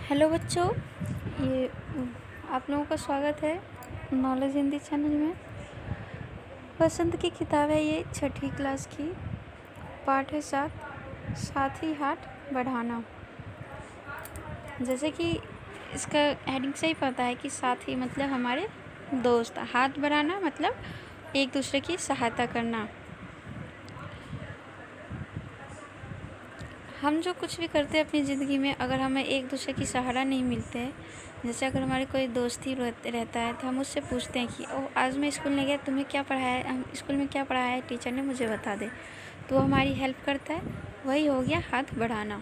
Hello बच्चों, ये आप लोगों का स्वागत है नॉलेज हिंदी चैनल में। बसंत की किताब है ये, छठी क्लास की। पाठ है साथ ही हाथ बढ़ाना। जैसे कि इसका हेडिंग से ही पता है कि साथ ही मतलब हमारे दोस्त, हाथ बढ़ाना मतलब एक दूसरे की सहायता करना। हम जो कुछ भी करते हैं अपनी ज़िंदगी में, अगर हमें एक दूसरे की सहारा नहीं मिलते हैं, जैसे अगर हमारे कोई दोस्त ही रहता है तो हम उससे पूछते हैं कि ओ आज मैं स्कूल नहीं गया, तुम्हें क्या पढ़ाया है, हम स्कूल में क्या पढ़ाया है टीचर ने, मुझे बता दे। तो वो हमारी हेल्प करता है, वही हो गया हाथ बढ़ाना।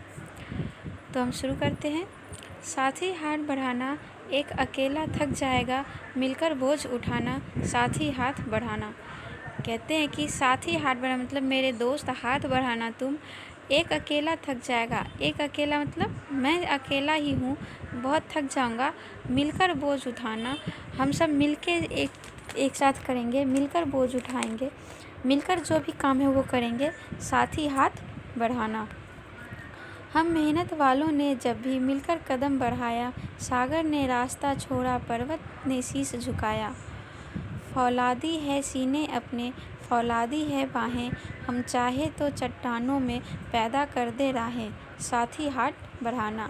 तो हम शुरू करते हैं। साथ ही हाथ बढ़ाना, एक अकेला थक जाएगा, मिलकर बोझ उठाना, साथ ही हाथ बढ़ाना। कहते हैं कि साथ ही हाथ बढ़ाना मतलब मेरे दोस्त हाथ बढ़ाना तुम, एक अकेला थक जाएगा। एक अकेला मतलब मैं अकेला ही हूँ, बहुत थक जाऊँगा, मिलकर बोझ उठाना। हम सब मिलके एक साथ करेंगे, मिलकर बोझ उठाएंगे, मिलकर जो भी काम है वो करेंगे, साथ ही हाथ बढ़ाना। हम मेहनत वालों ने जब भी मिलकर कदम बढ़ाया, सागर ने रास्ता छोड़ा, पर्वत ने शीश झुकाया। फौलादी है सीने अपने, फौलादी है बाहें, हम चाहे तो चट्टानों में पैदा कर दे राहें, साथ ही हाथ बढ़ाना।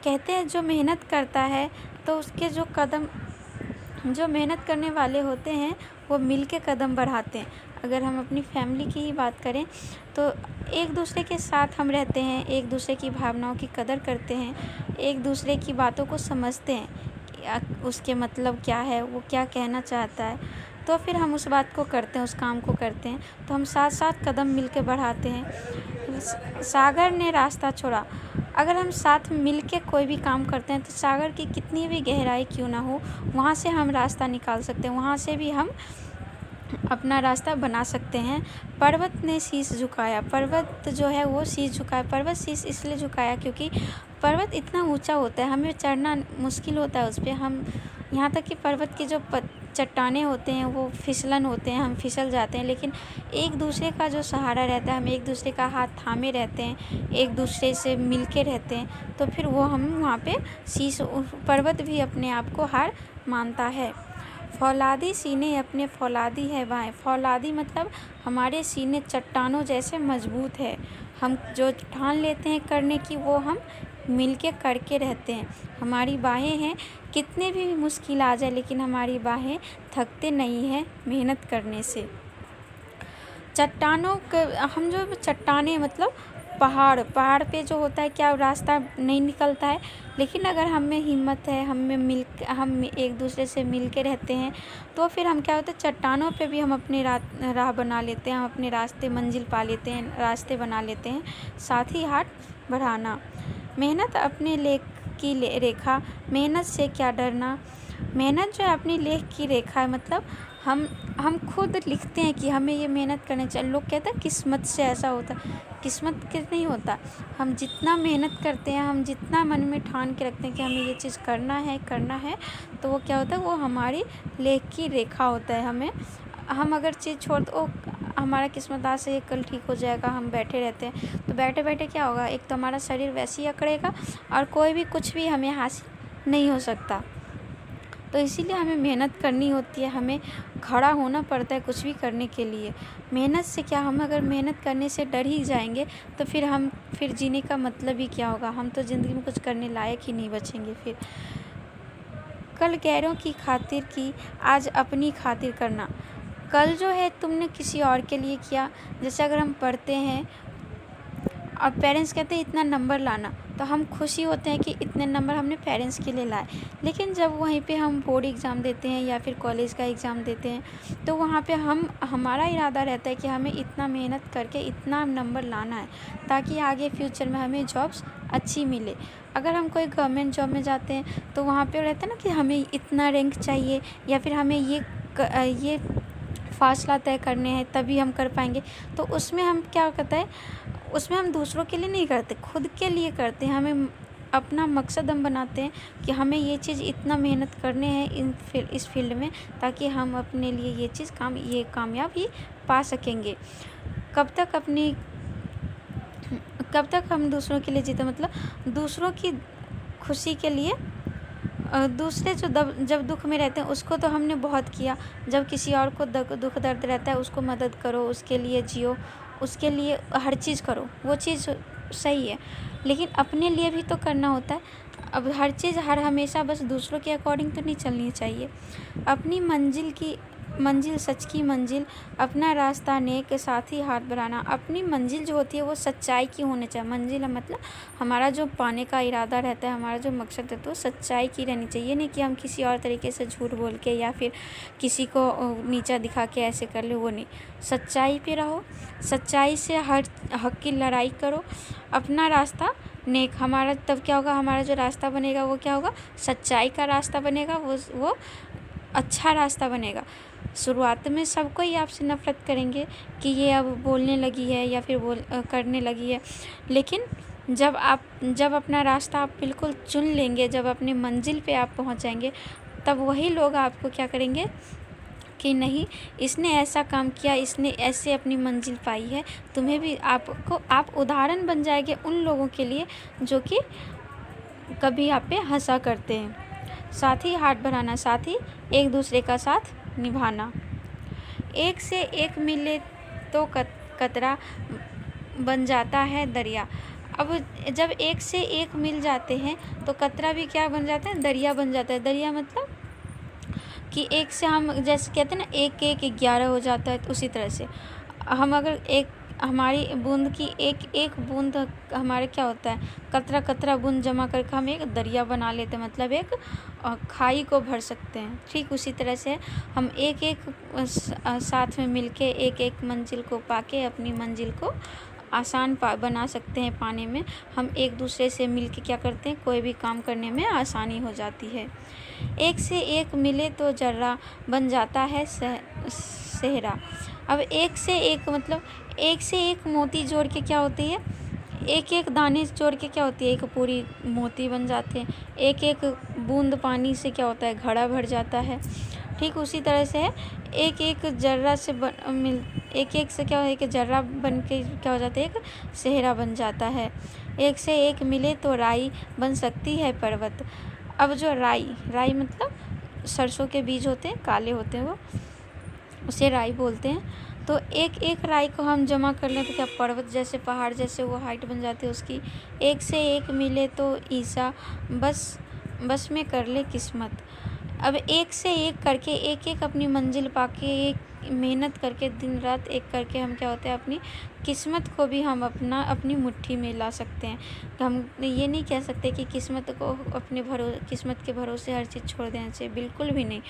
कहते हैं जो मेहनत करता है तो उसके जो मेहनत करने वाले होते हैं वो मिल के कदम बढ़ाते हैं। अगर हम अपनी फैमिली की ही बात करें तो एक दूसरे के साथ हम रहते हैं, एक दूसरे की भावनाओं की कदर करते हैं, एक दूसरे की बातों को समझते हैं कि उसके मतलब क्या है, वो क्या कहना चाहता है, तो फिर हम उस बात को करते हैं, उस काम को करते हैं। तो हम साथ साथ कदम मिल के बढ़ाते हैं। सागर ने रास्ता छोड़ा, अगर हम साथ मिल के कोई भी काम करते हैं तो सागर की कितनी भी गहराई क्यों ना हो, वहाँ से हम रास्ता निकाल सकते हैं, वहाँ से भी हम अपना रास्ता बना सकते हैं। पर्वत ने शीश झुकाया, पर्वत जो है वो शीश झुकाया। पर्वत शीश इसलिए झुकाया क्योंकि पर्वत इतना ऊंचा होता है, हमें चढ़ना मुश्किल होता है उस पर। हम यहाँ तक कि पर्वत की जो चट्टानें होते हैं वो फिसलन होते हैं, हम फिसल जाते हैं, लेकिन एक दूसरे का जो सहारा रहता है, हम एक दूसरे का हाथ थामे रहते हैं, एक दूसरे से मिल के रहते हैं, तो फिर वो हम वहाँ पे शीश, पर्वत भी अपने आप को हार मानता है। फौलादी सीने अपने, फौलादी है बाहें, फौलादी मतलब हमारे सीने चट्टानों जैसे मजबूत है। हम जो ठान लेते हैं करने की वो हम मिल के करके रहते हैं। हमारी बाहें हैं, कितने भी मुश्किल आ जाए लेकिन हमारी बाहें थकते नहीं हैं मेहनत करने से। चट्टानों के हम जो चट्टानें मतलब पहाड़ पे जो होता है क्या रास्ता नहीं निकलता है, लेकिन अगर हम में हिम्मत है, हम एक दूसरे से मिल के रहते हैं तो फिर हम क्या होता है चट्टानों पे भी हम अपने राह बना लेते हैं, हम अपने रास्ते मंजिल पा लेते हैं, रास्ते बना लेते हैं। साथ ही हाथ बढ़ाना, मेहनत अपने लेख की रेखा, मेहनत से क्या डरना। मेहनत जो है अपनी लेख की रेखा है, मतलब हम खुद लिखते हैं कि हमें ये मेहनत करनी चाहिए। लोग कहते हैं किस्मत से ऐसा होता है, किस्मत के नहीं होता। हम जितना मेहनत करते हैं, हम जितना मन में ठान के रखते हैं कि हमें ये चीज़ करना है, तो वो क्या होता है, वो हमारी लेख की रेखा होता है। हम अगर चीज़ छोड़ दो, हमारा किस्मत आज से कल ठीक हो जाएगा, हम बैठे रहते हैं तो बैठे बैठे क्या होगा, एक तो हमारा शरीर वैसे ही अकड़ेगा और कोई भी कुछ भी हमें हासिल नहीं हो सकता। तो इसीलिए हमें मेहनत करनी होती है, हमें खड़ा होना पड़ता है कुछ भी करने के लिए। मेहनत से क्या, हम अगर मेहनत करने से डर ही जाएंगे तो फिर जीने का मतलब ही क्या होगा, हम तो ज़िंदगी में कुछ करने लायक ही नहीं बचेंगे। फिर कल गैरों की खातिर की, आज अपनी खातिर करना। कल जो है तुमने किसी और के लिए किया, जैसे अगर हम पढ़ते हैं और पेरेंट्स कहते हैं इतना नंबर लाना, तो हम खुशी होते हैं कि इतने नंबर हमने पेरेंट्स के लिए लाए। लेकिन जब वहीं पे हम बोर्ड एग्ज़ाम देते हैं या फिर कॉलेज का एग्ज़ाम देते हैं तो वहाँ पे हमारा इरादा रहता है कि हमें इतना मेहनत करके इतना नंबर लाना है ताकि आगे फ्यूचर में हमें जॉब्स अच्छी मिले। अगर हम कोई गवर्नमेंट जॉब में जाते हैं तो वहाँ पे रहता है ना कि हमें इतना रैंक चाहिए या फिर हमें ये फासला तय करने हैं तभी हम कर पाएंगे। तो उसमें हम क्या करते हैं, उसमें हम दूसरों के लिए नहीं करते, खुद के लिए करते हैं। हमें अपना मकसद हम बनाते हैं कि हमें ये चीज़ इतना मेहनत करने हैं इस फील्ड में, ताकि हम अपने लिए ये चीज़ कामयाबी पा सकेंगे। कब तक हम दूसरों के लिए जीते, मतलब दूसरों की खुशी के लिए दूसरे जो जब दुख में रहते हैं उसको तो हमने बहुत किया, जब किसी और को दुख दर्द रहता है उसको मदद करो, उसके लिए जियो, उसके लिए हर चीज़ करो, वो चीज़ सही है, लेकिन अपने लिए भी तो करना होता है। अब हर चीज़ हमेशा बस दूसरों के अकॉर्डिंग तो नहीं चलनी चाहिए। अपनी मंजिल सच की मंजिल, अपना रास्ता नेक साथ ही हाथ बढ़ाना। अपनी मंजिल जो होती है वो सच्चाई की होनी चाहिए। मंजिल मतलब हमारा जो पाने का इरादा रहता है, हमारा जो मकसद है, तो सच्चाई की रहनी चाहिए। नहीं कि हम किसी और तरीके से झूठ बोल के या फिर किसी को नीचा दिखा के ऐसे कर ले, वो नहीं। सच्चाई पे रहो, सच्चाई से हर हक की लड़ाई करो। अपना रास्ता नेक, हमारा तब क्या होगा, हमारा जो रास्ता बनेगा वो क्या होगा, सच्चाई का रास्ता बनेगा, वो अच्छा रास्ता बनेगा। शुरुआत में सब कोई आपसे नफ़रत करेंगे कि ये अब बोलने लगी है या फिर करने लगी है, लेकिन जब अपना रास्ता आप बिल्कुल चुन लेंगे, जब अपनी मंजिल पे आप पहुंच जाएंगे, तब वही लोग आपको क्या करेंगे कि नहीं, इसने ऐसा काम किया, इसने ऐसे अपनी मंजिल पाई है, तुम्हें भी आप उदाहरण बन जाएंगे उन लोगों के लिए जो कि कभी आप पे हंसा करते हैं। साथ ही हाथ बढ़ाना, साथ ही एक दूसरे का साथ निभाना। एक से एक मिले तो कतरा बन जाता है दरिया। अब जब एक से एक मिल जाते हैं तो कतरा भी क्या बन जाता है, दरिया बन जाता है। दरिया मतलब कि एक से हम जैसे कहते हैं ना, एक एक 11 हो जाता है, तो उसी तरह से हम अगर हमारी बूंद की एक बूंद हमारे क्या होता है, कतरा कतरा बूंद जमा करके हम एक दरिया बना लेते हैं, मतलब एक खाई को भर सकते हैं। ठीक उसी तरह से हम एक एक साथ में मिलके एक एक मंजिल को पाके अपनी मंजिल को आसान बना सकते हैं पाने में। हम एक दूसरे से मिलके क्या करते हैं, कोई भी काम करने में आसानी हो जाती है। एक से एक मिले तो जर्रा बन जाता है सेहरा। अब एक से एक मतलब एक से एक मोती जोड़ के क्या होती है, एक एक दाने जोड़ के क्या होती है, एक पूरी मोती बन जाते हैं। एक एक बूंद पानी से क्या होता है, घड़ा भर जाता है। ठीक उसी तरह से है, एक एक जर्रा से एक एक से क्या हो, एक जर्रा बन के क्या हो जाता है, एक सेहरा बन जाता है। एक से एक मिले तो राई बन सकती है पर्वत। अब जो राई मतलब सरसों के बीज होते हैं, काले होते हैं, वो उसे राई बोलते हैं। तो एक एक राई को हम जमा कर लें तो क्या पर्वत जैसे, पहाड़ जैसे वो हाइट बन जाती है उसकी। एक से एक मिले तो ईसा बस में कर ले किस्मत। अब एक से एक करके एक एक अपनी मंजिल पाके, एक मेहनत करके दिन रात एक करके हम क्या होते हैं, अपनी किस्मत को भी हम अपनी मुट्ठी में ला सकते हैं। हम ये नहीं कह सकते कि किस्मत के भरोसे हर चीज़ छोड़ देना चाहिए, बिल्कुल भी नहीं।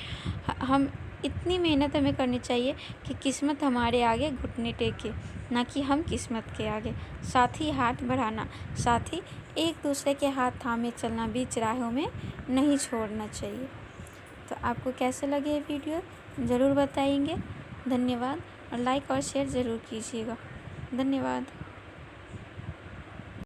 हम इतनी मेहनत हमें करनी चाहिए कि किस्मत हमारे आगे घुटने टेके, ना कि हम किस्मत के आगे। साथ ही हाथ बढ़ाना, साथ ही एक दूसरे के हाथ थामे चलना, बीच राहों में नहीं छोड़ना चाहिए। तो आपको कैसे लगे ये वीडियो ज़रूर बताएंगे। धन्यवाद, और लाइक और शेयर ज़रूर कीजिएगा। धन्यवाद।